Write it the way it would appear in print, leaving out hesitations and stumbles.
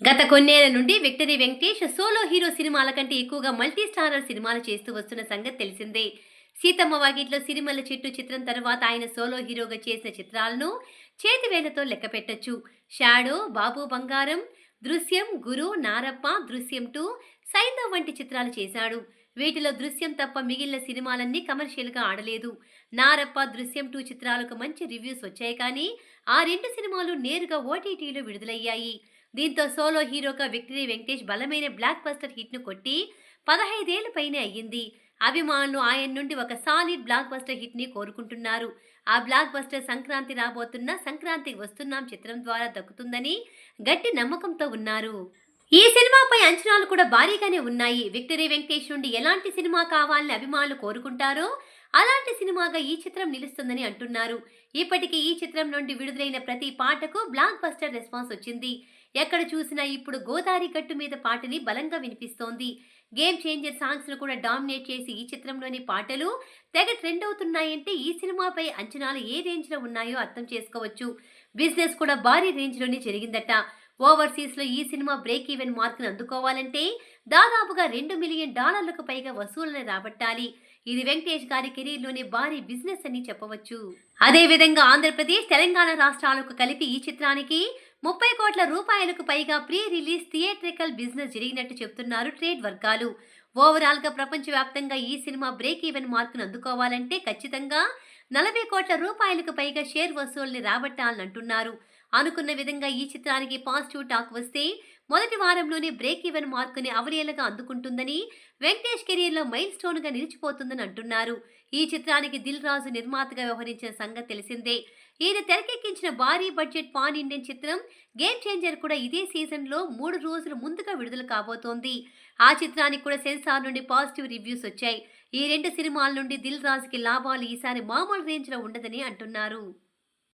గత కొన్నేళ్ల నుండి విక్టరీ వెంకటేష్ సోలో హీరో సినిమాల కంటే ఎక్కువగా మల్టీ స్టారర్ సినిమాలు చేస్తూ వస్తున్న సంగతి తెలిసిందే. సీతమ్మ వాకిట్లో సిరిమల్ల చెట్టు చిత్రం తర్వాత ఆయన సోలో హీరోగా చేసిన చిత్రాలను చేతివేళ్లతో లెక్క పెట్టొచ్చు. షాడో, బాబు బంగారం, దృశ్యం, గురు, నారప్ప, దృశ్యం 2, సైంధవ్ వంటి చిత్రాలు చేశాడు. వీటిలో దృశ్యం తప్ప మిగిలిన సినిమాలన్నీ కమర్షియల్గా ఆడలేదు. నారప్ప, దృశ్యం 2 చిత్రాలకు మంచి రివ్యూస్ వచ్చాయి, కానీ ఆ రెండు సినిమాలు నేరుగా ఓటీటీలో విడుదలయ్యాయి. దీంతో సోలో హీరోగా విక్టరీ వెంకటేష్ బలమైన బ్లాక్ బస్టర్ హిట్ను కొట్టి 15 ఏళ్ల పైనే అయ్యింది. అభిమానులు ఆయన నుండి ఒక సాలిడ్ బ్లాక్ బస్టర్ హిట్ని కోరుకుంటున్నారు. ఆ బ్లాక్ బస్టర్ సంక్రాంతి రాబోతున్న సంక్రాంతికి వస్తున్నాం చిత్రం ద్వారా దక్కుతుందని గట్టి నమ్మకంతో ఉన్నారు. ఈ సినిమాపై అంచనాలు కూడా భారీగానే ఉన్నాయి. విక్టరీ వెంకటేష్ నుండి ఎలాంటి సినిమా కావాలని అభిమానులు కోరుకుంటారో అలాంటి సినిమాగా ఈ చిత్రం నిలుస్తుందని అంటున్నారు. ఇప్పటికీ ఈ చిత్రం నుండి విడుదలైన ప్రతి పాటకు బ్లాక్ బస్టర్ రెస్పాన్స్ వచ్చింది. ఎక్కడ చూసినా ఇప్పుడు గోదారి గట్టు మీద పాటని బలంగా వినిపిస్తోంది. గేమ్ చేంజర్ సాంగ్స్ ను కూడా డామినేట్ చేసి ఈ చిత్రంలోని పాటలు తెగ ట్రెండ్ అవుతున్నాయంటే ఈ సినిమాపై అంచనాలు ఏ రేంజ్ లో ఉన్నాయో అర్థం చేసుకోవచ్చు. బిజినెస్ కూడా భారీ రేంజ్ లోనే జరిగిందట. ఓవర్సీస్ లో ఈ సినిమా బ్రేక్ ఈవెన్ మార్క్ ను అందుకోవాలంటే దాదాపుగా $2 మిలియన్ పైగా వసూళ్లను రాబట్టాలి. ఇది వెంకటేష్ గారి కెరీర్ లోనే భారీ బిజినెస్ అని చెప్పవచ్చు. అదే విధంగా ఆంధ్రప్రదేశ్, తెలంగాణ రాష్ట్రాలకు కలిపి ఈ చిత్రానికి 30 కోట్ల రూపాయలకు పైగా ప్రీ రిలీజ్ థియేట్రికల్ బిజినెస్ జరిగినట్టు చెబుతున్నారు ట్రేడ్ వర్గాలు. ఓవరాల్ గా ప్రపంచవ్యాప్తంగా ఈ సినిమా బ్రేక్ ఈవెన్ మార్కును అందుకోవాలంటే ఖచ్చితంగా 40 కోట్ల రూపాయలకు పైగా షేర్ వసూళ్ని రాబట్టాలని అంటున్నారు. అనుకున్న విధంగా ఈ చిత్రానికి పాజిటివ్ టాక్ వస్తే మొదటి వారంలోనే బ్రేక్ ఈవెన్ మార్కుని అవలీలగా అందుకుంటుందని, వెంకటేష్ కెరీర్లో మైల్ స్టోన్ గా నిలిచిపోతుందని అంటున్నారు. ఈ చిత్రానికి దిల్ రాజు నిర్మాతగా వ్యవహరించిన సంగతి తెలిసిందే. ఈయన తెరకెక్కించిన భారీ బడ్జెట్ పాన్ ఇండియన్ చిత్రం గేమ్ చేంజర్ కూడా ఇదే సీజన్ లో 3 రోజుల ముందుగా విడుదల కాబోతోంది. ఆ చిత్రానికి కూడా సెన్సార్ నుండి పాజిటివ్ రివ్యూస్ వచ్చాయి. ఈ రెండు సినిమాల నుండి దిల్ రాజుకి లాభాలు ఈసారి మామూలు రేంజ్ లో ఉండదని అంటున్నారు.